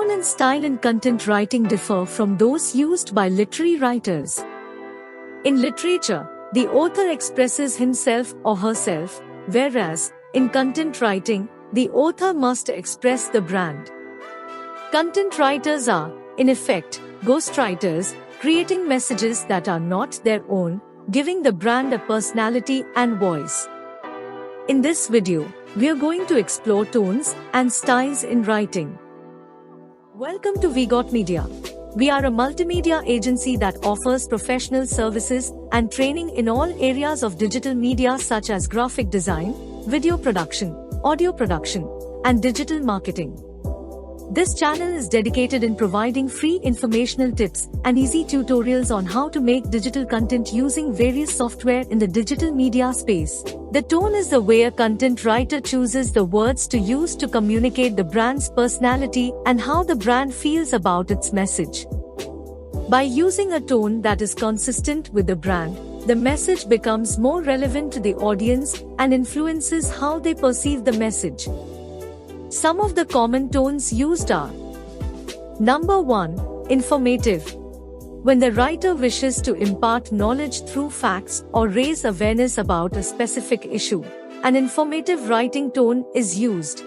tone and style in content writing differ from those used by literary writers. In literature, the author expresses himself or herself, whereas, in content writing, the author must express the brand. Content writers are, in effect, ghostwriters, creating messages that are not their own, giving the brand a personality and voice. In this video, we are going to explore tones and styles in writing. Welcome to WeGotMedia. We are a multimedia agency that offers professional services and training in all areas of digital media such as graphic design, video production, audio production, and digital marketing. This channel is dedicated in providing free informational tips and easy tutorials on how to make digital content using various software in the digital media space. The tone is the way a content writer chooses the words to use to communicate the brand's personality and how the brand feels about its message. By using a tone that is consistent with the brand, the message becomes more relevant to the audience and influences how they perceive the message. Some of the common tones used are: Number 1. Informative. When the writer wishes to impart knowledge through facts or raise awareness about a specific issue, an informative writing tone is used.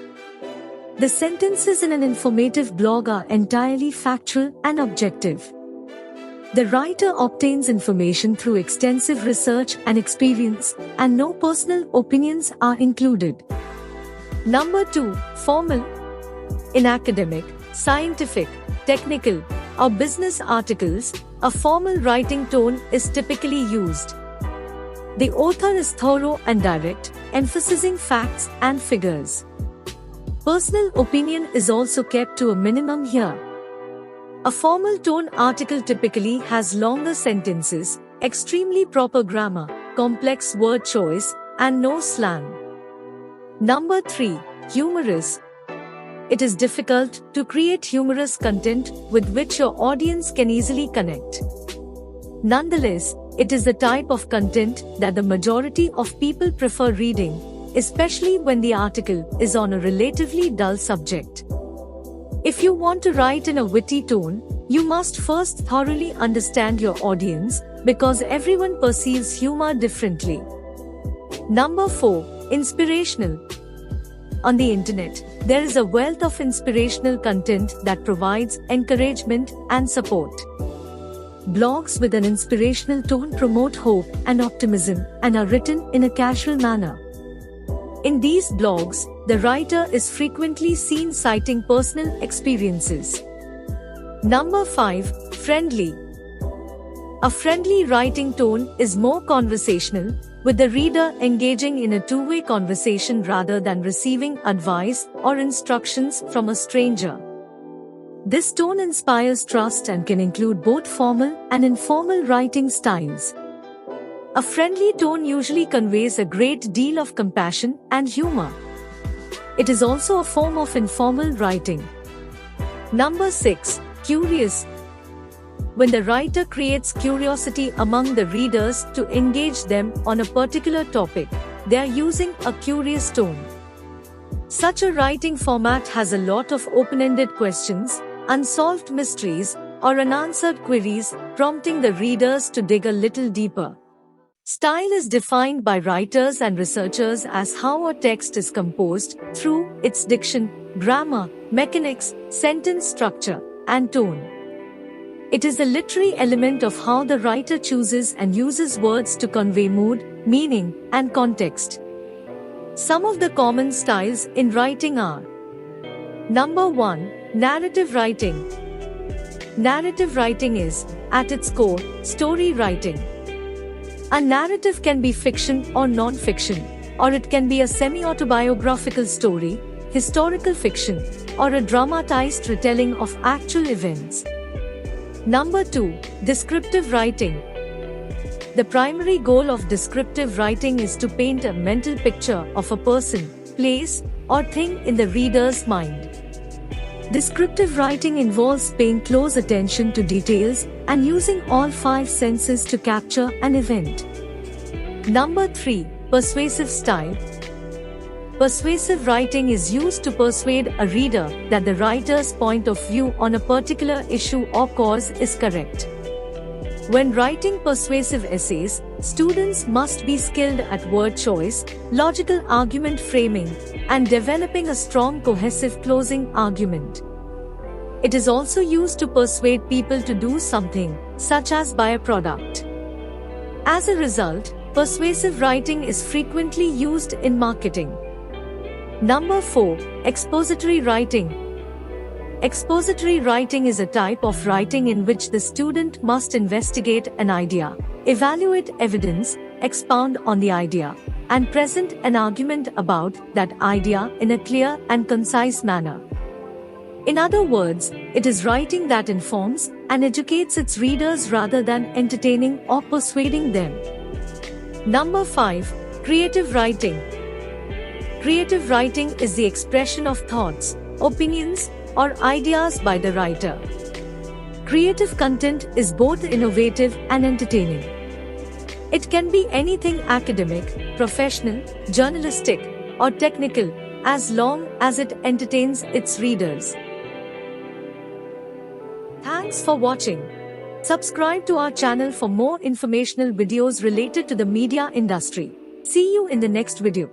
The sentences in an informative blog are entirely factual and objective. The writer obtains information through extensive research and experience, and no personal opinions are included. Number 2. Formal. In academic, scientific, technical, or business articles, a formal writing tone is typically used. The author is thorough and direct, emphasizing facts and figures. Personal opinion is also kept to a minimum here. A formal tone article typically has longer sentences, extremely proper grammar, complex word choice, and no slang. Number 3. Humorous. It is difficult to create humorous content with which your audience can easily connect. Nonetheless, it is the type of content that the majority of people prefer reading, especially when the article is on a relatively dull subject. If you want to write in a witty tone, you must first thoroughly understand your audience, because everyone perceives humor differently. Number 4. Inspirational. On the internet, there is a wealth of inspirational content that provides encouragement and support. Blogs with an inspirational tone promote hope and optimism and are written in a casual manner. In these blogs, the writer is frequently seen citing personal experiences. Number 5. Friendly. A friendly writing tone is more conversational, with the reader engaging in a two-way conversation rather than receiving advice or instructions from a stranger. This tone inspires trust and can include both formal and informal writing styles. A friendly tone usually conveys a great deal of compassion and humor. It is also a form of informal writing. Number 6. Curious. When the writer creates curiosity among the readers to engage them on a particular topic, they are using a curious tone. Such a writing format has a lot of open-ended questions, unsolved mysteries, or unanswered queries, prompting the readers to dig a little deeper. Style is defined by writers and researchers as how a text is composed through its diction, grammar, mechanics, sentence structure, and tone. It is the literary element of how the writer chooses and uses words to convey mood, meaning, and context. Some of the common styles in writing are: Number 1. Narrative writing. Narrative writing is, at its core, story writing. A narrative can be fiction or non-fiction, or it can be a semi-autobiographical story, historical fiction, or a dramatized retelling of actual events. Number 2. Descriptive writing. The primary goal of descriptive writing is to paint a mental picture of a person, place, or thing in the reader's mind. Descriptive writing involves paying close attention to details and using all 5 senses to capture an event. Number 3. Persuasive style. Persuasive writing is used to persuade a reader that the writer's point of view on a particular issue or cause is correct. When writing persuasive essays, students must be skilled at word choice, logical argument framing, and developing a strong cohesive closing argument. It is also used to persuade people to do something, such as buy a product. As a result, persuasive writing is frequently used in marketing. Number 4. Expository writing. Expository writing is a type of writing in which the student must investigate an idea, evaluate evidence, expound on the idea, and present an argument about that idea in a clear and concise manner. In other words, it is writing that informs and educates its readers rather than entertaining or persuading them. Number 5. Creative writing. Creative writing is the expression of thoughts, opinions, or ideas by the writer. Creative content is both innovative and entertaining. It can be anything academic, professional, journalistic, or technical, as long as it entertains its readers. Thanks for watching. Subscribe to our channel for more informational videos related to the media industry. See you in the next video.